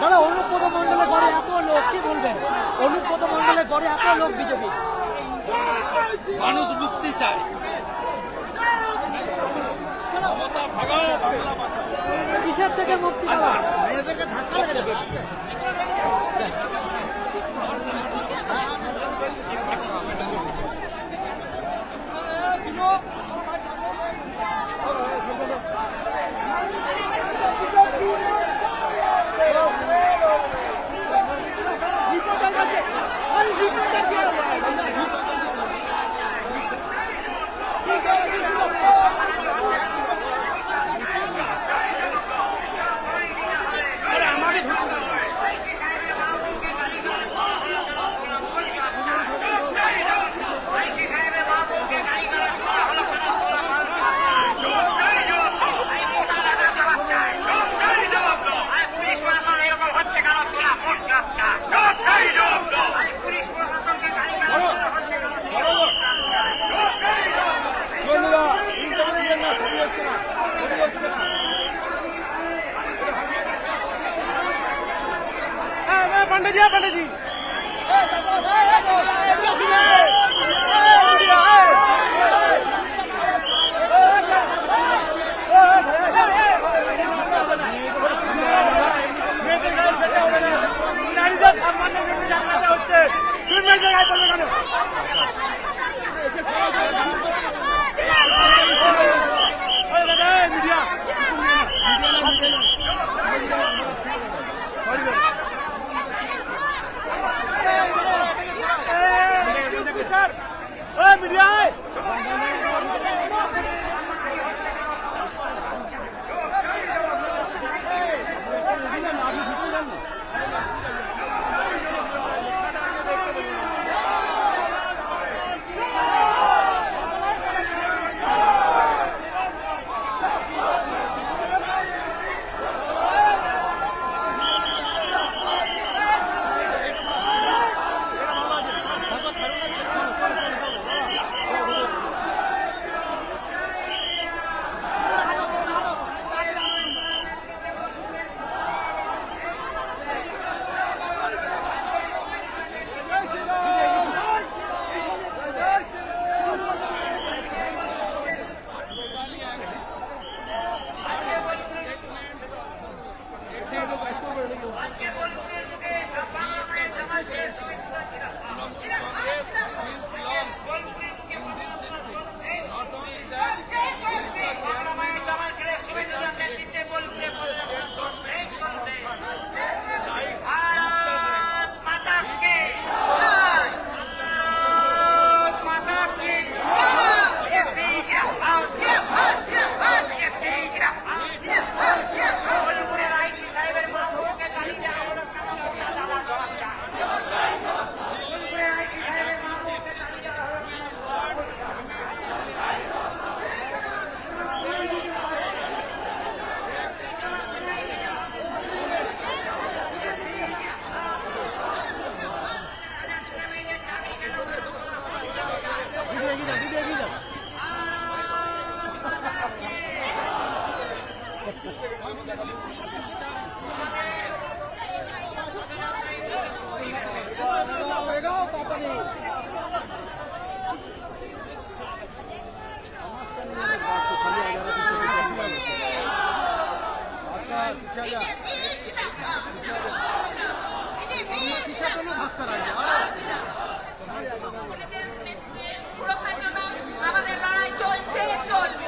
দাদা অনুব্রত মন্ডলের ঘরে এত লোক, কি বলবেন? অনুব্রত মন্ডলের ঘরে এত লোক বিজেপি। মানুষ মুক্তি চায়, কিসের থেকে মুক্তি পাওয়া? पंडित जी पंडित जी আমাদের লড়াই চলছে, চলবে।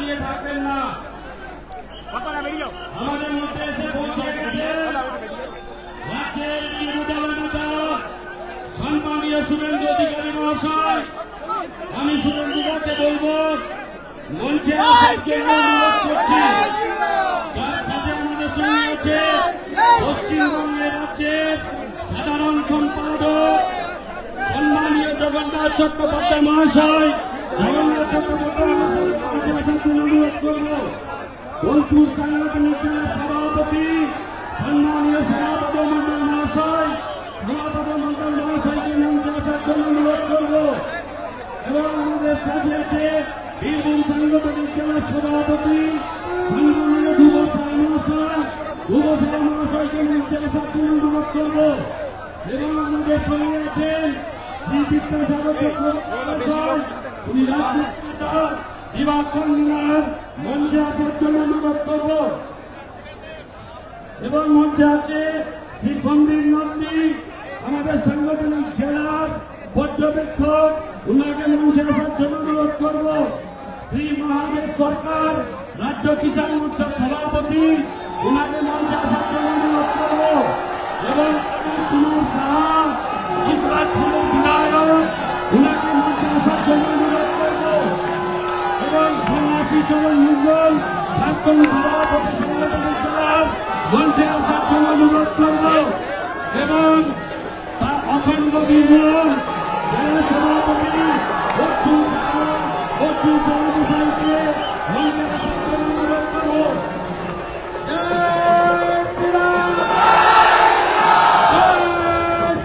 দাঁড়িয়ে থাকবেন না। আমাদের মধ্যে এসে পৌঁছে গেছে রাজ্যের বিরোধী দলের নেতা সম্মানীয় শুভেন্দু অধিকারী মহাশয়। আমি শুভেন্দুকে বলবো মঞ্চে আসার জন্য অনুরোধ করছি। তার সাথে আমাদের সঙ্গে আছে পশ্চিমবঙ্গের রাজ্যের সাধারণ সম্পাদক সম্মানীয় জগন্নাথ চট্টোপাধ্যায় মহাশয়। জগন্নাথ চট্টোপাধ্যায় মহাশয় আসার জন্য অনুরোধ করবো। বোলপুর সাংগঠনিক জেলার সভাপতি সম্মানীয় সভাপতি মন্ডল মহাশয়, সভাপতি মন্ডল মহাশয়কে মঞ্চে আসার জন্য অনুরোধ করবো। এবং আমাদের সাথে আছে বীরভূম সাংগঠনিক জেলার সভাপতি সম্মানীয় যুবসায় মহাশয়, যুবসায় মহাশয়কে মঞ্চে আসার জন্য অনুরোধ করবো। এবং আমাদের সঙ্গে আছেন শ্রী বিদ্যাসাগর চট্টোপাধ্যায়, উনি রাজনীতিবিদ, বিভাগ কনভেনর, মঞ্চে আসার জন্য অনুরোধ করব। এবং মঞ্চে আছে শ্রী সন্দীপ নন্দী, আমাদের সাংগঠনিক জেলার পর্যবেক্ষক, উনাকে মঞ্চে আসার জন্য অনুরোধ করব। শ্রী মহাদেব সরকার, রাজ্য কিষাণ মোর্চার সভাপতি, উনাকে মঞ্চে আসার জন্য অনুরোধ করব। এবং কুমার সাহা, ইসরাতপুরের বিধায়ক, উনাকে মঞ্চে আসার জন্য অনুরোধ করব। এবং সন্ন্যাসী চরণ মুগল, প্রাক্তন সভাপতি সংগঠনের জেলার মঞ্চে আসার জন্য অনুরোধ করব। এবং তার অখণ্ড বীরভূম জেলা সভাপতি অর্জুন চরণসাইকে মঞ্চে আসার জন্য অনুরোধ করব। জয় শ্রীরাম, জয়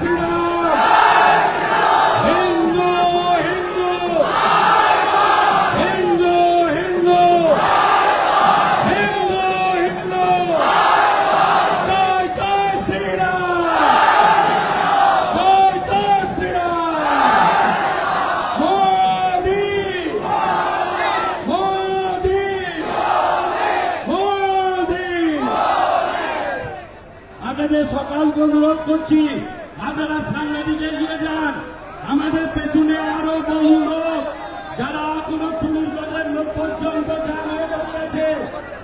শ্রীরাম, হিন্দু হিন্দু হিন্দু হিন্দু হিন্দু হিন্দু, জয় জয় শ্রীরাম, জয় জয় শ্রীরাম। মোদি মোদি মোদি। আপনাদের সকালকে অনুরোধ করছি, আপনারা সাংবাদিক এগিয়ে যান। আমাদের পেছনে আরো বহু লোক যারা কোনো পুলিশ দলের লোক পর্যন্ত জাম হয়ে দাঁড়িয়েছে,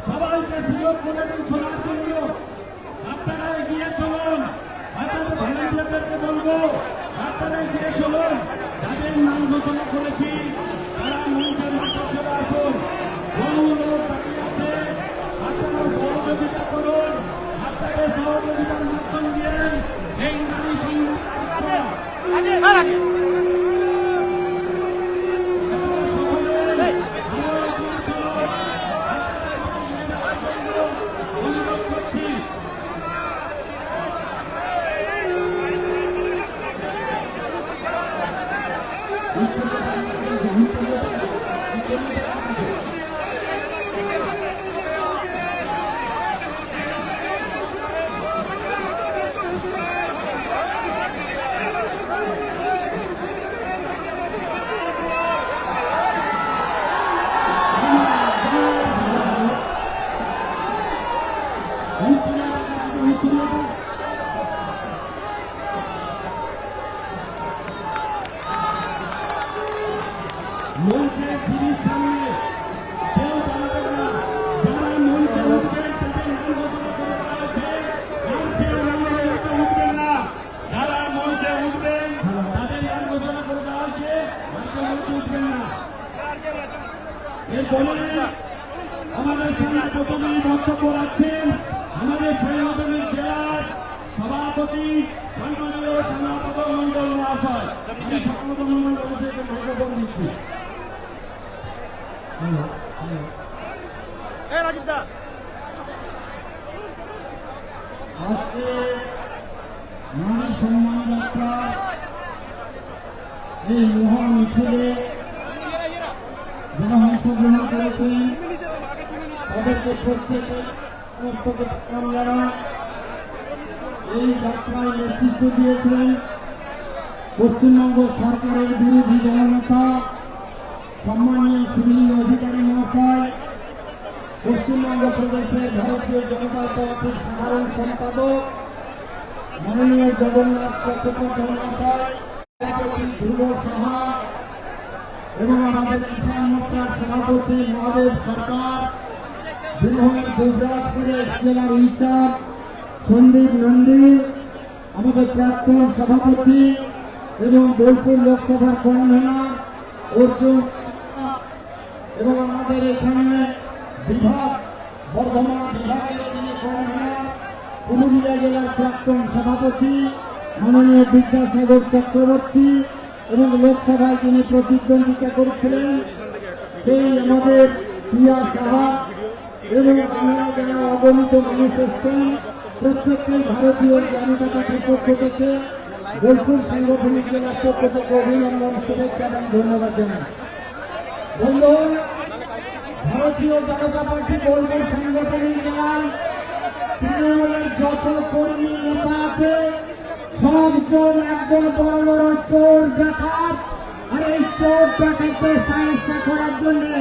সবাইকে সুযোগ করে দিন শোনার জন্য। আপনারা এগিয়ে চলুন। আপনাদের ভলেন্টিয়ারদেরকে বলবো আপনারা এগিয়ে চলুন। যাদের নাম ঘোষণা করেছি তারা মঞ্চের মধ্যে চলে আসুন। বহু লোক দাঁড়িয়ে আছে, আপনারা সহযোগিতা করুন। আপনাদের সহযোগিতার মাধ্যম দিয়ে এই নারী সংগ্রাম অনুরোধ করছি। মঞ্চের সিঁড়ির সামনে কেউ দাঁড়াবেন না। যারা মঞ্চে উঠবেন তাদের নাম ঘোষণা করে দেওয়া হয়েছে, আর কেউ রান্নাঘরে উঠবেন না। যারা মঞ্চে উঠবেন তাদের নাম ঘোষণা করে দেওয়া হয়েছে, আর কেউ মঞ্চে উঠবেন না। এরপরে আমাদের সঙ্গে প্রথমেই বক্তব্য রাখছেন আমাদের সাংগঠনিক জেলার সভাপতি সম্মানীয় সনাতন মন্ডল মহাশয়। আমি সনাতন মন্ডল মহাশয়কে বক্তব্য দিচ্ছি। রাজীব দা, আজকে নারী সম্মান যাত্রা এই মহা মিছিলে যারা অংশগ্রহণ করেছেন তাদেরকে প্রত্যেকে প্রণাম জানান। এই যাত্রায় নেতৃত্ব দিয়েছেন পশ্চিমবঙ্গ সরকারের বিরোধী দলনেতা সম্মানীয় শুভেন্দু অধিকারী মহাশয়, পশ্চিমবঙ্গ প্রদেশের ভারতীয় জনতা পার্টির সাধারণ সম্পাদক মাননীয় জগন্নাথ চট্টোপাধ্যায় মহাশয়, ধ্রুব সাহা, এবং আমাদের কিষাণ মোর্চার সভাপতি মহাদেব সরকার, বীরভূমের দুবরাজপুরের জেলার ইনচার্জ সন্দীপ নন্দী, আমাদের প্রাক্তন সভাপতি এবং বোলপুর লোকসভার কনভেনর অর্জুন এবং আমাদের এখানে বিভাগ বর্ধমান বিভাগের যিনি কনভেনর পুরুলিয়া জেলার প্রাক্তন সভাপতি মাননীয় বিদ্যাসাগর চক্রবর্তী এবং লোকসভায় যিনি প্রতিদ্বন্দ্বিতা করেছিলেন সেই আমাদের প্রিয়া সাহা এবং আপনারা যারা অগণিত মানুষ এসছেন প্রত্যেককেই ভারতীয় জনতা পার্টির পক্ষ থেকে বোলপুর সাংগঠনিক জেলার পক্ষ থেকে অভিনন্দন, শুভেচ্ছা এবং ধন্যবাদ জানাই। বন্ধুগণ, ভারতীয় জনতা পার্টি বোলপুর সাংগঠনিক জেলায় তৃণমূলের যত কর্মী নেতা আছে সবজন একজন বড় বড় চোর ডাকাত, আর এই চোর ডাকাতদের সাহায্য করার জন্য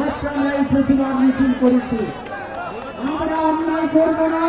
আজকে আমরা এই প্রতিবাদ মিছিল করেছি। আমরা অন্যায় করবো না।